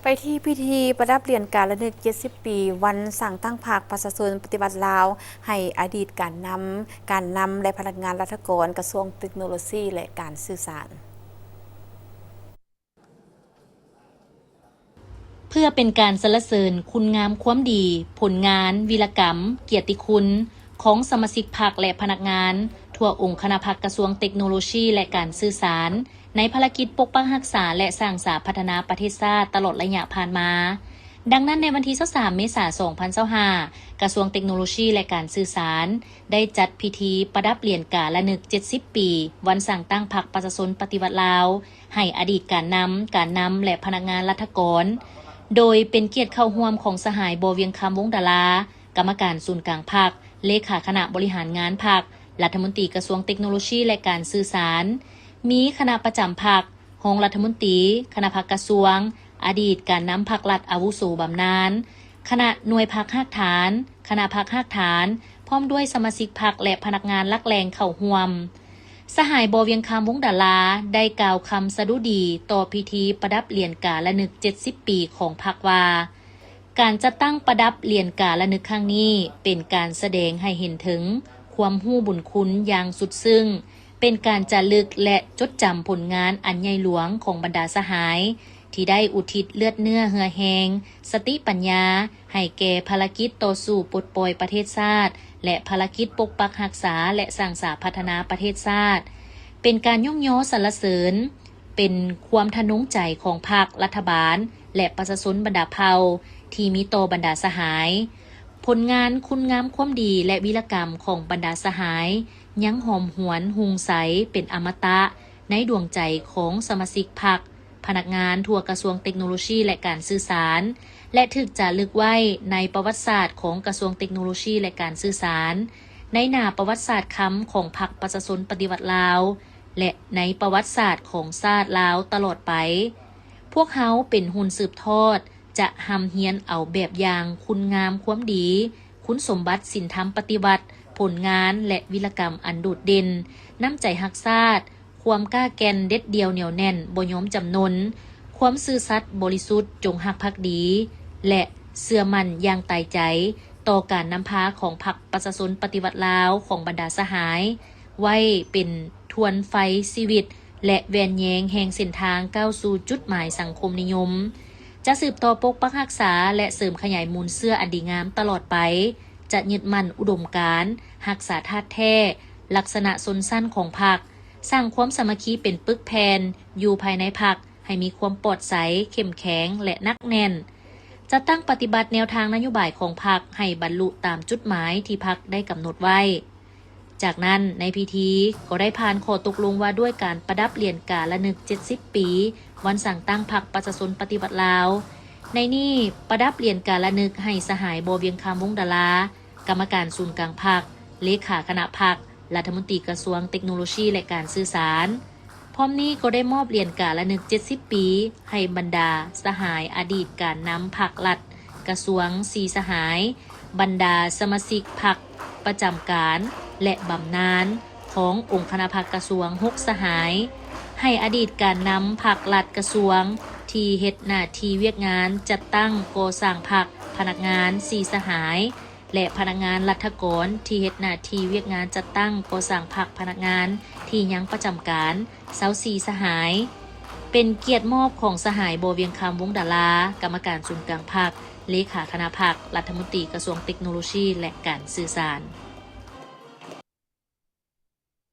ไปที่พิธีประดับเหรียญการระลึก70 ปีวันสั่งตั้งพรรคประชาชนปฏิบัติลาวให้อดีตการนำและพนักงานรัฐกรกระทรวงเทคโนโลยีและการสื่อสารเพื่อเป็นการสรรเสริญคุณงามความดี ผลงาน วีรกรรม เกียรติคุณ ของสมาชิกพรรคและพนักงาน ทั่วองค์คณะพรรคกระทรวงเทคโนโลยีและการสื่อสาร ในภารกิจปกปักรักษาและสร้างสรรค์พัฒนาประเทศชาติตลอดระยะผ่านมา ดังนั้นในวันที่23เมษายน2025กระทรวงเทคโนโลยีและการสื่อสาร ได้จัดพิธีประดับเหรียญการระลึก70 ปี วันสั่งตั้งพรรคประชาชนปฏิวัติลาว ให้อดีตการนำและพนักงานรัฐกรโดยเป็นเกียรติเข้าร่วมของสหายโบเวียงคำวงศ์ดารากรรมการศูนย์กลางพรรคเลขาคณะบริหารงานพรรครัฐมนตรีกระทรวงเทคโนโลยีและการสื่อสารมีคณะประจำพรรครองรัฐมนตรีคณะพรรคกระทรวงอดีตการนำพรรครัฐอาวุโสบำนาญคณะหน่วยพรรคหักฐานคณะพรรคหักฐานพร้อมด้วยสมาชิกพรรคและพนักงานลักแรงเข้าร่วมสหายโบเวียงคำวงศ์ดาราได้กล่าวคำสดุดีต่อพิธีประดับเหรียญการระลึก70 ปีของพรรคว่าการจะตั้งประดับเหรียญการระลึกครั้งนี้เป็นการแสดงให้เห็นถึงความรู้บุญคุณอย่างสุดซึ้งเป็นการจารึกและจดจำผลงานอันใหญ่หลวงของบรรดาสหายที่ได้อุทิศเลือดเนื้อเหือแหงสติปัญญาให้แก่ภารกิจต่อสู้ปลดปล่อยประเทศชาติและภารกิจปกปักรักษาและสร้างสรรค์พัฒนาประเทศชาติเป็นการย่องย่อสรรเสริญเป็นความทะนงใจของพรรครัฐบาลและประชาชนบรรดาเผ่าที่มีต่อบรรดาสหายผลงานคุณงามความดีและวีรกรรมของบรรดาสหายยังหอมหวนหุงใสเป็นอมตะในดวงใจของสมาชิกพรรคพนักงานทั่วกระทรวงเทคโนโลยีและการสื่อสารและถูกจารึกไว้ในประวัติศาสตร์ของกระทรวงเทคโนโลยีและการสื่อสารในหน้าประวัติศาสตร์ค้ำของพรรคประชาชนปฏิวัติลาวและในประวัติศาสตร์ของชาติลาวตลอดไปพวกเขาเป็นหุ่นสืบทอดจะหำเฮียนเอาแบบอย่างคุณงามความดีคุณสมบัติศีลธรรมปฏิบัติผลงานและวีรกรรมอันโดดเด่นน้ำใจรักชาติความกล้าแก่นเด็ดเดียวเหนียวแน่นบ่ยอมจำนนความซื่อสัตย์บริสุทธิ์จงรักภักดีและเชื่อมั่นอย่างตายใจต่อการนำพาของพรรคประชาชนปฏิวัติลาวของบรรดาสหายไว้เป็นทวนไฟชีวิตและแวนแยงแห่งเส้นทางก้าวสู่จุดหมายสังคมนิยมจะสืบต่อปกปักรักษาและเสริมขยายมูลเสื้ออันดีงามตลอดไปจะยึดมั่นอุดมการณ์รักษาธาตุแท้ลักษณะสนสั้นของพรรคสร้างความสามัคคีเป็นปึกแผ่นอยู่ภายในพรรคให้มีความปลอดใสเข้มแข็งและนักแน่นจะตั้งปฏิบัติแนวทางนโยบายของพรรคให้บรรลุตามจุดหมายที่พรรคได้กำหนดไว้จากนั้นในพิธีก็ได้ผ่านข้อตกลงว่าด้วยการประดับเหรียญการระลึก70 ปีวันสั่งตั้งพรรคประชาชนปฏิวัติลาวในนี้ประดับเหรียญการระลึกให้สหายโบเวียงคำวงศ์ดารากรรมการศูนย์กลางพรรคเลขาคณะพรรครัฐมนตรีกระทรวงเทคโนโลยีและการสื่อสารพร้อมนี้ก็ได้มอบเหรียญการระลึก70 ปีให้บรรดาสหายอดีตการนำพรรครัฐกระทรวง4สหายบรรดาสมาชิกพรรคประจำการและบำนาญขององค์คณะพรรคกระทรวง6สหายให้อดีตการนำพรรครัฐกระทรวงที่เฮ็ดหน้าที่เวียกงานจัดตั้งก่อสร้างพรรคพนักงาน4สหายและพนักงานรัฐกรที่เฮ็ดหน้าที่เวียกงานจัดตั้งก่อสร้างพรรคพนักงานที่ยังประจำการ24สหายเป็นเกียรติมอบของสหายโบเวียงคำวงศ์ดารากรรมการศูนย์กลางพรรคเลขาคณะพรรครัฐมนตรีกระทรวงเทคโนโลยีและการสื่อสาร